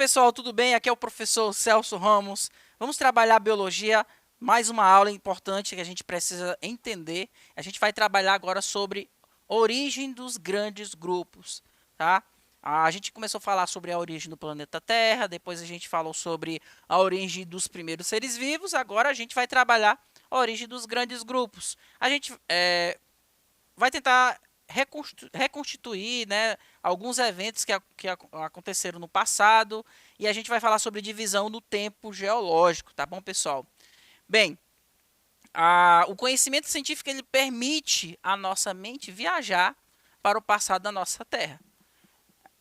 pessoal, tudo bem? Aqui é o professor Celso Ramos. Vamos trabalhar biologia, mais uma aula importante que a gente precisa entender. A gente vai trabalhar agora sobre origem dos grandes grupos, tá? A gente começou a falar sobre a origem do planeta Terra, depois a gente falou sobre a origem dos primeiros seres vivos, agora a gente vai trabalhar a origem dos grandes grupos. A gente vai tentar reconstituir, né, alguns eventos que aconteceram no passado e a gente vai falar sobre divisão do tempo geológico, tá bom, pessoal? Bem, o conhecimento científico ele permite a nossa mente viajar para o passado da nossa Terra.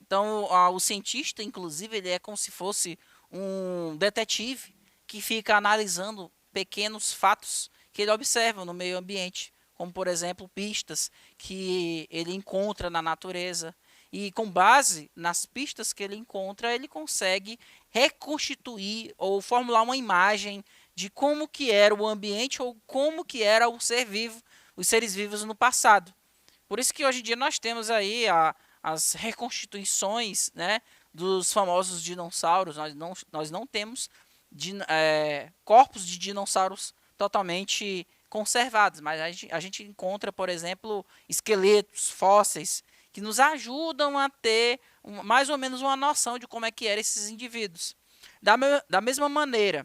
Então, o cientista, inclusive, ele é como se fosse um detetive que fica analisando pequenos fatos que ele observa no meio ambiente, como, por exemplo, pistas que ele encontra na natureza. E com base nas pistas que ele encontra, ele consegue reconstituir ou formular uma imagem de como que era o ambiente ou como que era o ser vivo, os seres vivos no passado. Por isso que hoje em dia nós temos aí as reconstituições, né, dos famosos dinossauros. Nós não temos corpos de dinossauros totalmente conservados, mas a gente encontra, por exemplo, esqueletos, fósseis, que nos ajudam a ter mais ou menos uma noção de como é que eram esses indivíduos. Da mesma maneira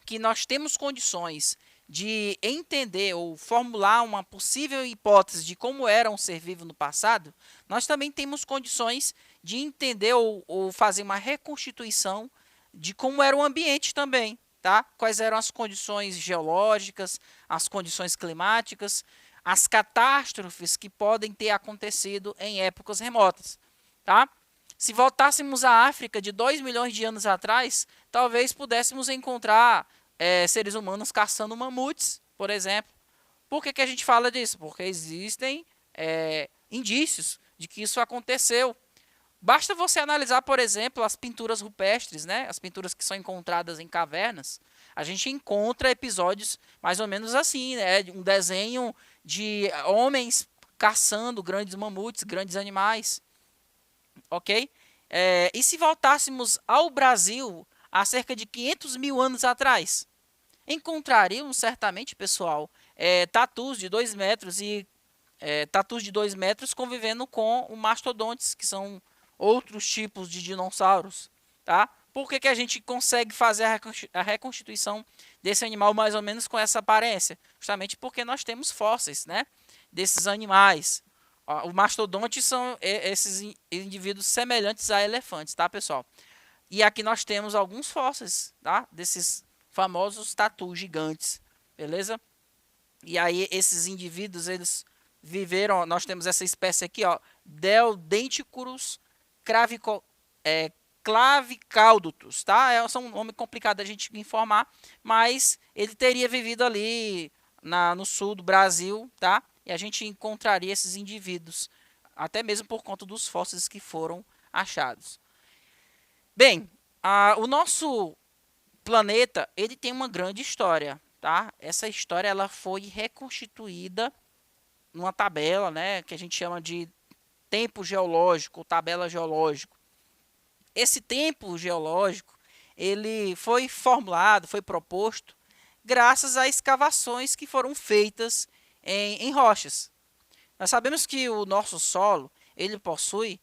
que nós temos condições de entender ou formular uma possível hipótese de como era um ser vivo no passado, nós também temos condições de entender ou fazer uma reconstituição de como era o ambiente também, tá? Quais eram as condições geológicas, as condições climáticas, as catástrofes que podem ter acontecido em épocas remotas, tá? Se voltássemos à África de 2 milhões de anos atrás, talvez pudéssemos encontrar seres humanos caçando mamutes, por exemplo. Por que a gente fala disso? Porque existem indícios de que isso aconteceu. Basta você analisar, por exemplo, as pinturas rupestres, né? As pinturas que são encontradas em cavernas. A gente encontra episódios mais ou menos assim, né? Um desenho de homens caçando grandes mamutes, grandes animais, ok? E se voltássemos ao Brasil há cerca de 500 mil anos atrás, encontraríamos certamente, pessoal, tatus de 2 metros e tatus de 2 metros convivendo com o mastodontes, que são outros tipos de dinossauros, tá? Por que a gente consegue fazer a reconstituição desse animal mais ou menos com essa aparência? Justamente porque nós temos fósseis, né, desses animais. Os mastodontes são esses indivíduos semelhantes a elefantes, tá, pessoal? E aqui nós temos alguns fósseis, tá, desses famosos tatus gigantes, beleza? E aí esses indivíduos, eles viveram, nós temos essa espécie aqui, ó, Deldenticurus clavicaudotus, tá? É um nome complicado da gente informar, mas ele teria vivido ali no sul do Brasil, tá? E a gente encontraria esses indivíduos, até mesmo por conta dos fósseis que foram achados. Bem, o nosso planeta, ele tem uma grande história, tá? Essa história ela foi reconstituída numa tabela, né, que a gente chama de tempo geológico, tabela geológico. Esse tempo geológico, ele foi formulado, foi proposto graças a escavações que foram feitas em rochas. Nós sabemos que o nosso solo, ele possui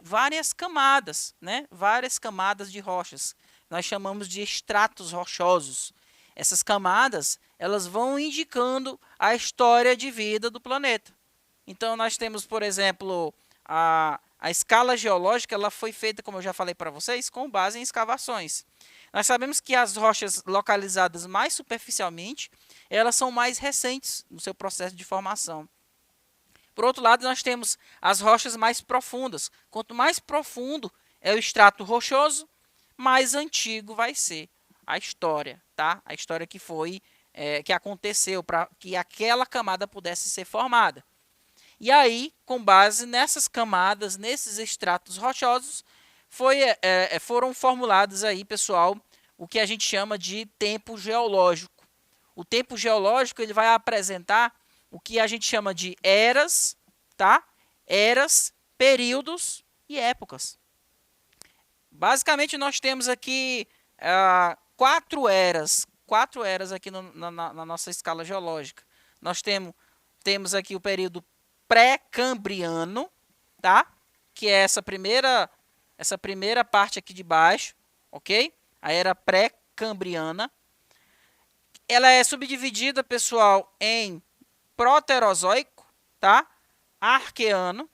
várias camadas, né? Várias camadas de rochas. Nós chamamos de estratos rochosos. Essas camadas, elas vão indicando a história de vida do planeta. Então, nós temos, por exemplo, a escala geológica, ela foi feita, como eu já falei para vocês, com base em escavações. Nós sabemos que as rochas localizadas mais superficialmente, elas são mais recentes no seu processo de formação. Por outro lado, nós temos as rochas mais profundas. Quanto mais profundo é o extrato rochoso, mais antigo vai ser a história, tá? A história que foi, que aconteceu para que aquela camada pudesse ser formada. E aí, com base nessas camadas, nesses extratos rochosos, foram formulados aí, pessoal, o que a gente chama de tempo geológico. O tempo geológico ele vai apresentar o que a gente chama de eras, tá? Eras, períodos e épocas. Basicamente, nós temos aqui quatro eras aqui na nossa escala geológica. Nós temos aqui o período pré-cambriano, tá? Que é essa primeira parte aqui de baixo, ok? A era pré-cambriana. Ela é subdividida, pessoal, em proterozoico, tá? Arqueano.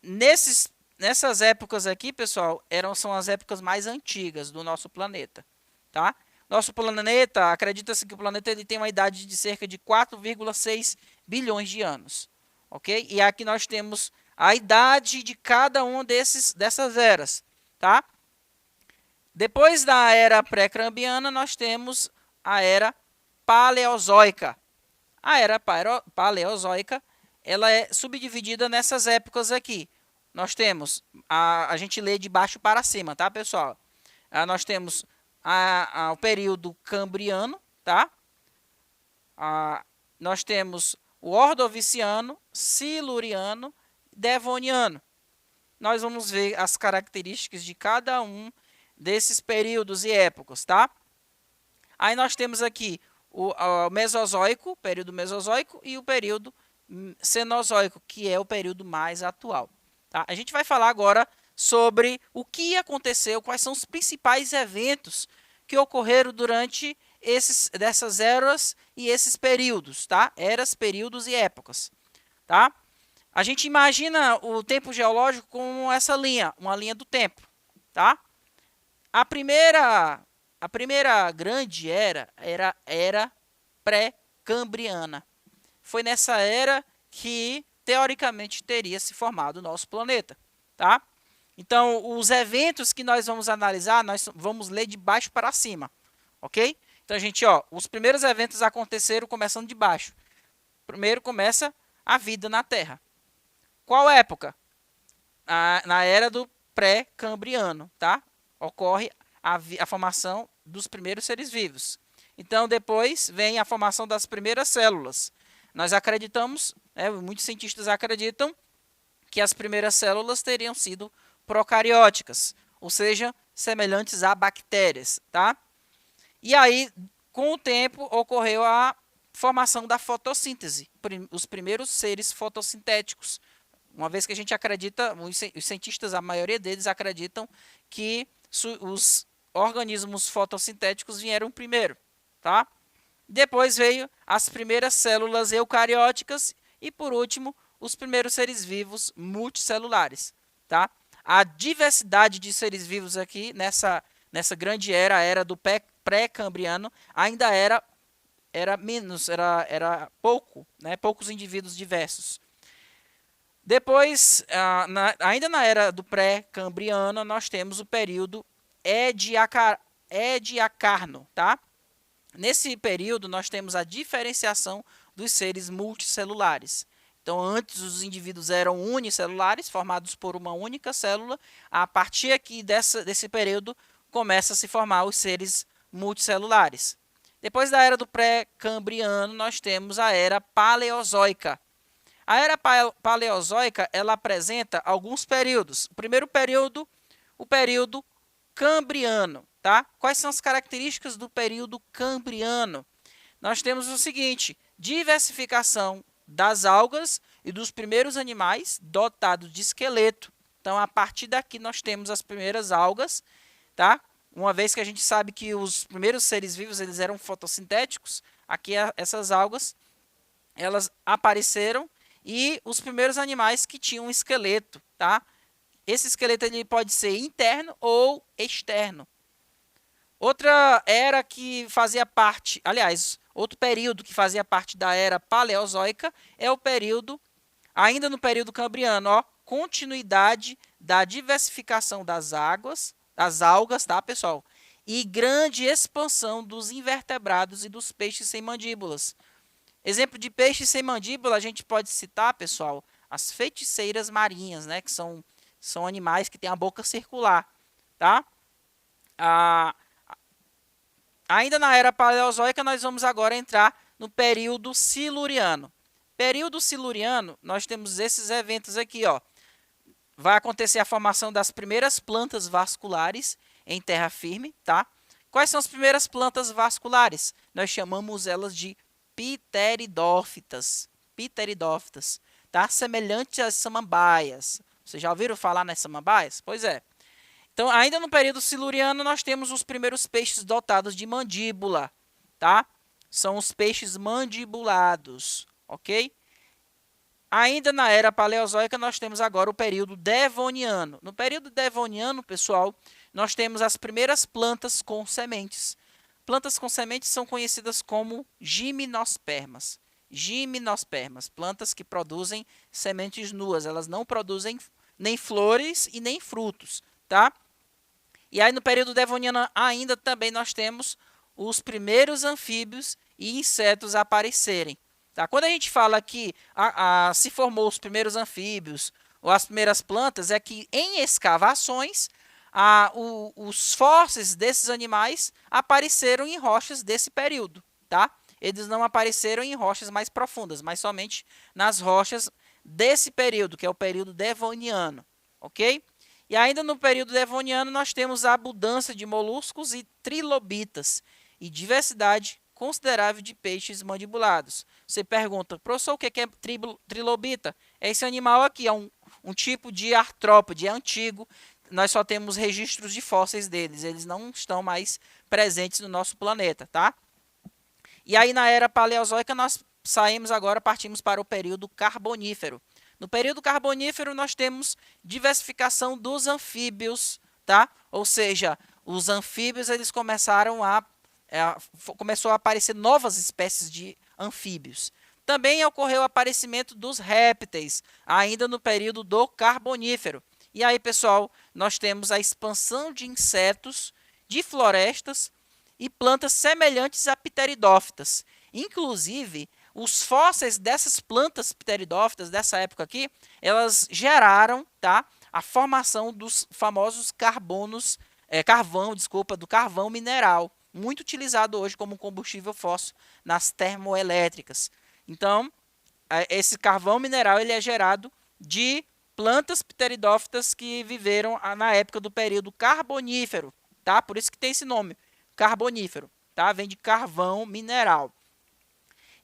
Nessas épocas aqui, pessoal, são as épocas mais antigas do nosso planeta, tá? Nosso planeta, acredita-se que o planeta ele tem uma idade de cerca de 4,6 bilhões de anos, ok? E aqui nós temos a idade de cada um dessas eras, tá? Depois da era pré-cambriana, nós temos a era paleozoica. A era paleozoica, ela é subdividida nessas épocas aqui. Nós temos, a gente lê de baixo para cima, tá, pessoal? Nós temos o período cambriano, tá? Nós temos o ordoviciano, siluriano, devoniano. Nós vamos ver as características de cada um desses períodos e épocas, tá? Aí nós temos aqui o Mesozoico, período Mesozoico, e o período Cenozoico, que é o período mais atual. Tá? A gente vai falar agora sobre o que aconteceu, quais são os principais eventos que ocorreram durante dessas eras e esses períodos, tá? Eras, períodos e épocas, tá? A gente imagina o tempo geológico como essa linha, uma linha do tempo, tá? A primeira grande era a era pré-cambriana. Foi nessa era que, teoricamente, teria se formado o nosso planeta, tá? Então, os eventos que nós vamos analisar, nós vamos ler de baixo para cima, ok? Então, gente, os primeiros eventos aconteceram começando de baixo. Primeiro começa a vida na Terra. Qual época? Na era do pré-cambriano, tá? Ocorre a formação dos primeiros seres vivos. Então, depois vem a formação das primeiras células. Nós acreditamos, muitos cientistas acreditam, que as primeiras células teriam sido procarióticas, ou seja, semelhantes a bactérias, tá? E aí, com o tempo, ocorreu a formação da fotossíntese, os primeiros seres fotossintéticos. Uma vez que a gente acredita, os cientistas, a maioria deles acreditam que os organismos fotossintéticos vieram primeiro, tá? Depois veio as primeiras células eucarióticas e, por último, os primeiros seres vivos multicelulares, tá? A diversidade de seres vivos aqui nessa grande era, a era do pré-cambriano, ainda era pouco, né? Poucos indivíduos diversos. Depois, ainda na era do pré-cambriano, nós temos o período Ediacarno, tá? Nesse período, nós temos a diferenciação dos seres multicelulares. Então, antes os indivíduos eram unicelulares, formados por uma única célula. A partir aqui desse período, começa a se formar os seres multicelulares. Depois da era do pré-cambriano, nós temos a era paleozoica. A era paleozoica, ela apresenta alguns períodos. O primeiro período, o período cambriano, tá? Quais são as características do período cambriano? Nós temos o seguinte: diversificação das algas e dos primeiros animais dotados de esqueleto. Então, a partir daqui nós temos as primeiras algas, tá? Uma vez que a gente sabe que os primeiros seres vivos eles eram fotossintéticos, aqui essas algas elas apareceram e os primeiros animais que tinham um esqueleto, tá? Esse esqueleto ele pode ser interno ou externo. Outra era que fazia parte, aliás, outro período que fazia parte da era paleozoica é o período, ainda no período cambriano, continuidade da diversificação das algas, tá, pessoal? E grande expansão dos invertebrados e dos peixes sem mandíbulas. Exemplo de peixe sem mandíbula, a gente pode citar, pessoal, as feiticeiras marinhas, né, que são animais que têm a boca circular, tá? Ainda na era paleozoica, nós vamos agora entrar no período siluriano. Período siluriano, nós temos esses eventos aqui, vai acontecer a formação das primeiras plantas vasculares em terra firme, tá? Quais são as primeiras plantas vasculares? Nós chamamos elas de pteridófitas, tá? Semelhantes às samambaias. Vocês já ouviram falar nas samambaias? Pois é. Então, ainda no período siluriano, nós temos os primeiros peixes dotados de mandíbula, tá? São os peixes mandibulados, ok? Ainda na era paleozoica, nós temos agora o período devoniano. No período devoniano, pessoal, nós temos as primeiras plantas com sementes. Plantas com sementes são conhecidas como gimnospermas. Gimnospermas, plantas que produzem sementes nuas. Elas não produzem nem flores e nem frutos, tá? E aí no período devoniano ainda também nós temos os primeiros anfíbios e insetos aparecerem. Tá? Quando a gente fala que se formou os primeiros anfíbios ou as primeiras plantas, é que em escavações os fósseis desses animais apareceram em rochas desse período. Tá? Eles não apareceram em rochas mais profundas, mas somente nas rochas desse período, que é o período devoniano. Ok? E ainda no período devoniano nós temos a abundância de moluscos e trilobitas e diversidade considerável de peixes mandibulados. Você pergunta, professor, o que é trilobita? É esse animal aqui, é um tipo de artrópode, é antigo, nós só temos registros de fósseis deles, eles não estão mais presentes no nosso planeta, tá? E aí na era paleozoica nós partimos para o período carbonífero. No período carbonífero nós temos diversificação dos anfíbios, tá? Ou seja, os anfíbios eles começou a aparecer novas espécies de anfíbios. Também ocorreu o aparecimento dos répteis, ainda no período do carbonífero. E aí, pessoal, nós temos a expansão de insetos, de florestas e plantas semelhantes a pteridófitas. Inclusive, os fósseis dessas plantas pteridófitas dessa época aqui, elas geraram, tá, a formação dos famosos do carvão mineral, muito utilizado hoje como combustível fóssil nas termoelétricas. Então, esse carvão mineral ele é gerado de plantas pteridófitas que viveram na época do período carbonífero, tá? Por isso que tem esse nome, carbonífero, tá? Vem de carvão mineral.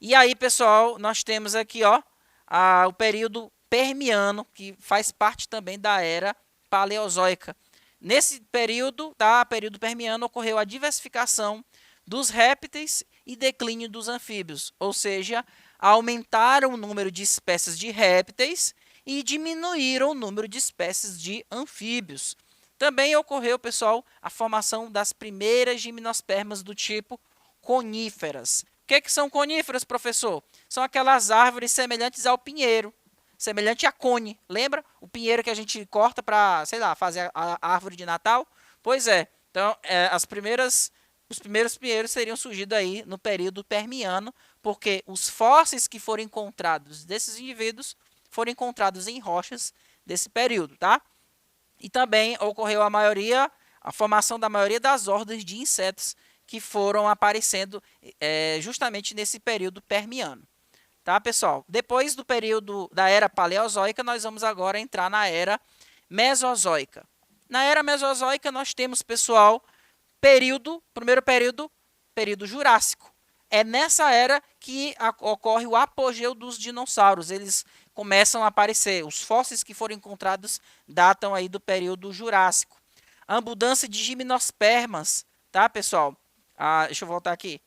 E aí, pessoal, nós temos aqui o período permiano, que faz parte também da era paleozoica. Nesse período, período permiano, ocorreu a diversificação dos répteis e declínio dos anfíbios, ou seja, aumentaram o número de espécies de répteis e diminuíram o número de espécies de anfíbios. Também ocorreu, pessoal, a formação das primeiras gimnospermas do tipo coníferas. O que são coníferas, professor? São aquelas árvores semelhantes ao pinheiro, semelhante a cone. Lembra? O pinheiro que a gente corta para, sei lá, fazer a árvore de Natal? Pois é. Então, os primeiros pinheiros teriam surgido aí no período permiano, porque os fósseis que foram encontrados desses indivíduos foram encontrados em rochas desse período, tá? E também ocorreu a formação da maioria das ordens de insetos que foram aparecendo justamente nesse período permiano. Tá, pessoal? Depois do período da era paleozoica, nós vamos agora entrar na era mesozoica. Na era mesozoica, nós temos, pessoal, primeiro período Jurássico. É nessa era que ocorre o apogeu dos dinossauros. Eles começam a aparecer. Os fósseis que foram encontrados datam aí do período Jurássico. A abundância de gimnospermas, tá, pessoal? Deixa eu voltar aqui.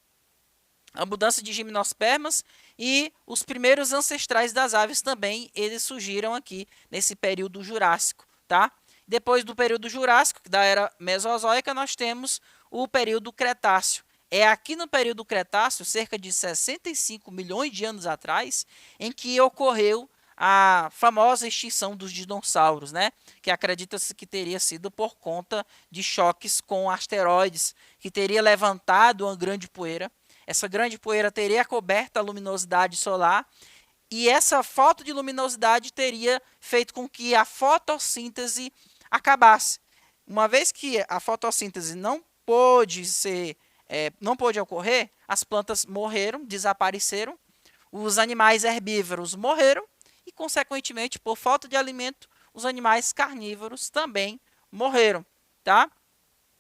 A abundância de gimnospermas e os primeiros ancestrais das aves também, eles surgiram aqui nesse período Jurássico, tá? Depois do período Jurássico, da era Mesozoica, nós temos o período Cretáceo. É aqui no período Cretáceo, cerca de 65 milhões de anos atrás, em que ocorreu a famosa extinção dos dinossauros, né? Que acredita-se que teria sido por conta de choques com asteroides, que teria levantado uma grande poeira. Essa grande poeira teria coberto a luminosidade solar e essa falta de luminosidade teria feito com que a fotossíntese acabasse. Uma vez que a fotossíntese não pôde ocorrer, as plantas morreram, desapareceram, os animais herbívoros morreram e, consequentemente, por falta de alimento, os animais carnívoros também morreram, tá?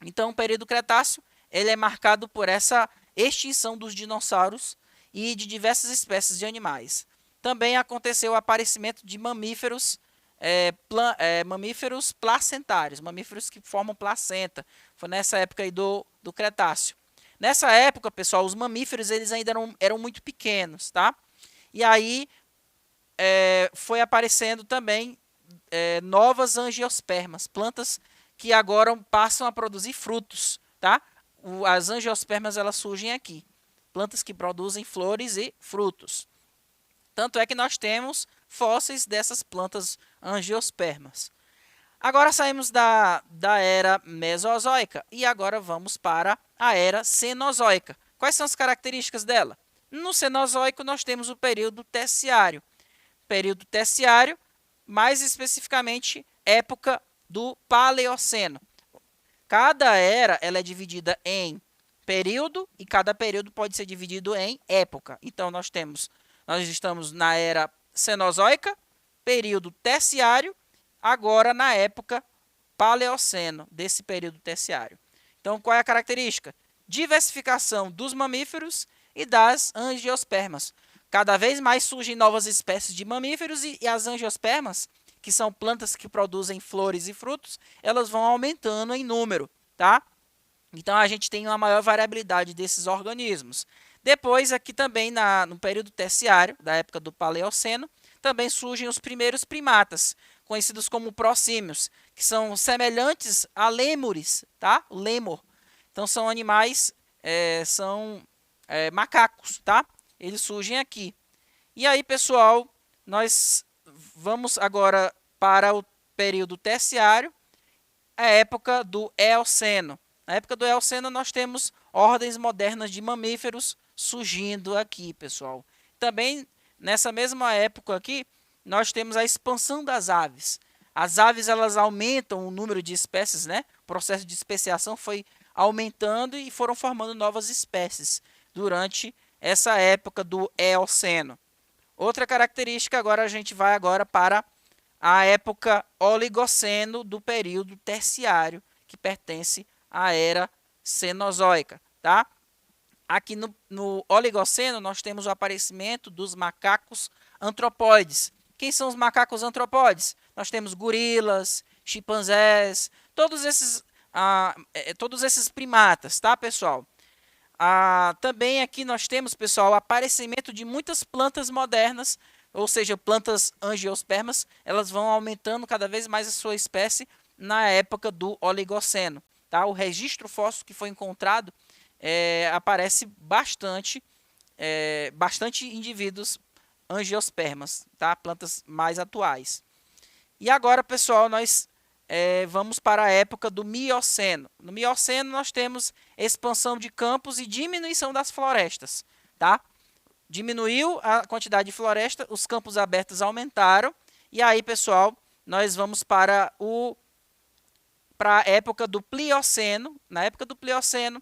Então, o período Cretáceo ele é marcado por essa extinção dos dinossauros e de diversas espécies de animais. Também aconteceu o aparecimento de mamíferos, mamíferos placentários, mamíferos que formam placenta. Foi nessa época aí do Cretáceo. Nessa época, pessoal, os mamíferos eles ainda eram muito pequenos, tá? E aí foi aparecendo também novas angiospermas, plantas que agora passam a produzir frutos, tá? As angiospermas elas surgem aqui, plantas que produzem flores e frutos. Tanto é que nós temos fósseis dessas plantas angiospermas. Agora saímos da era Mesozoica e agora vamos para a era Cenozoica. Quais são as características dela? No Cenozoico nós temos o período Terciário. Período Terciário, mais especificamente, época do Paleoceno. Cada era ela é dividida em período e cada período pode ser dividido em época. Então nós estamos na era Cenozoica, período Terciário, agora na época Paleoceno, desse período Terciário. Então qual é a característica? Diversificação dos mamíferos e das angiospermas. Cada vez mais surgem novas espécies de mamíferos e as angiospermas, que são plantas que produzem flores e frutos, elas vão aumentando em número, tá? Então a gente tem uma maior variabilidade desses organismos. Depois, aqui também no período terciário, da época do Paleoceno, também surgem os primeiros primatas, conhecidos como prosímios, que são semelhantes a lêmures, tá? O lêmur. Então são animais, macacos, tá? Eles surgem aqui. E aí, pessoal, nós vamos agora para o período terciário, a época do Eoceno. Na época do Eoceno, nós temos ordens modernas de mamíferos surgindo aqui, pessoal. Também, nessa mesma época aqui, nós temos a expansão das aves. As aves, elas aumentam o número de espécies, né? O processo de especiação foi aumentando e foram formando novas espécies durante essa época do Eoceno. Outra característica, agora a gente vai agora para a época Oligoceno do período terciário, que pertence à era Cenozoica, tá? Aqui no Oligoceno nós temos o aparecimento dos macacos antropóides. Quem são os macacos antropóides? Nós temos gorilas, chimpanzés, todos esses primatas, tá, pessoal? Também aqui nós temos, pessoal, o aparecimento de muitas plantas modernas, ou seja, plantas angiospermas, elas vão aumentando cada vez mais a sua espécie na época do Oligoceno. Tá? O registro fóssil que foi encontrado aparece bastante indivíduos angiospermas, tá? Plantas mais atuais. E agora, pessoal, nós vamos para a época do Mioceno. No Mioceno nós temos expansão de campos e diminuição das florestas, tá? Diminuiu a quantidade de floresta, os campos abertos aumentaram, e aí, pessoal, nós vamos para a época do Plioceno. Na época do Plioceno,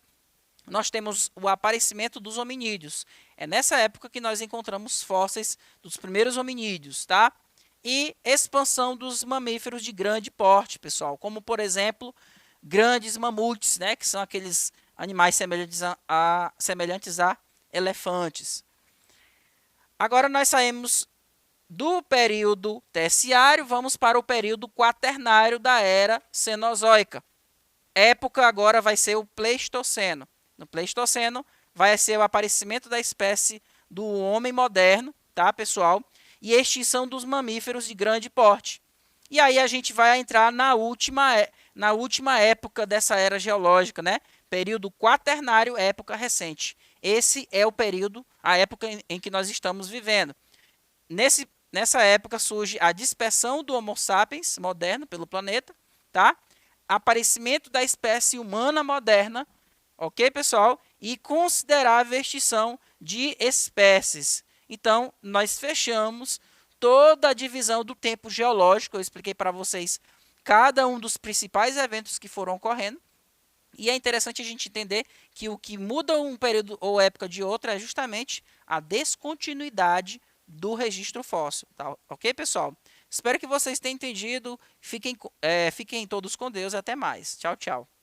nós temos o aparecimento dos hominídeos. É nessa época que nós encontramos fósseis dos primeiros hominídeos, tá? E expansão dos mamíferos de grande porte, pessoal, como, por exemplo, grandes mamutes, né, que são aqueles animais semelhantes a elefantes. Agora nós saímos do período terciário, vamos para o período quaternário da era Cenozoica. Época agora vai ser o Pleistoceno. No Pleistoceno vai ser o aparecimento da espécie do homem moderno, tá, pessoal? E extinção dos mamíferos de grande porte. E aí a gente vai entrar na última época dessa era geológica, né? Período quaternário, época recente. Esse é o período, a época em que nós estamos vivendo. Nessa época surge a dispersão do Homo sapiens moderno pelo planeta, tá? Aparecimento da espécie humana moderna, ok, pessoal? E considerável extinção de espécies. Então, nós fechamos toda a divisão do tempo geológico. Eu expliquei para vocês cada um dos principais eventos que foram ocorrendo. E é interessante a gente entender que o que muda um período ou época de outro é justamente a descontinuidade do registro fóssil. Tá? Ok, pessoal? Espero que vocês tenham entendido. Fiquem todos com Deus e até mais. Tchau, tchau.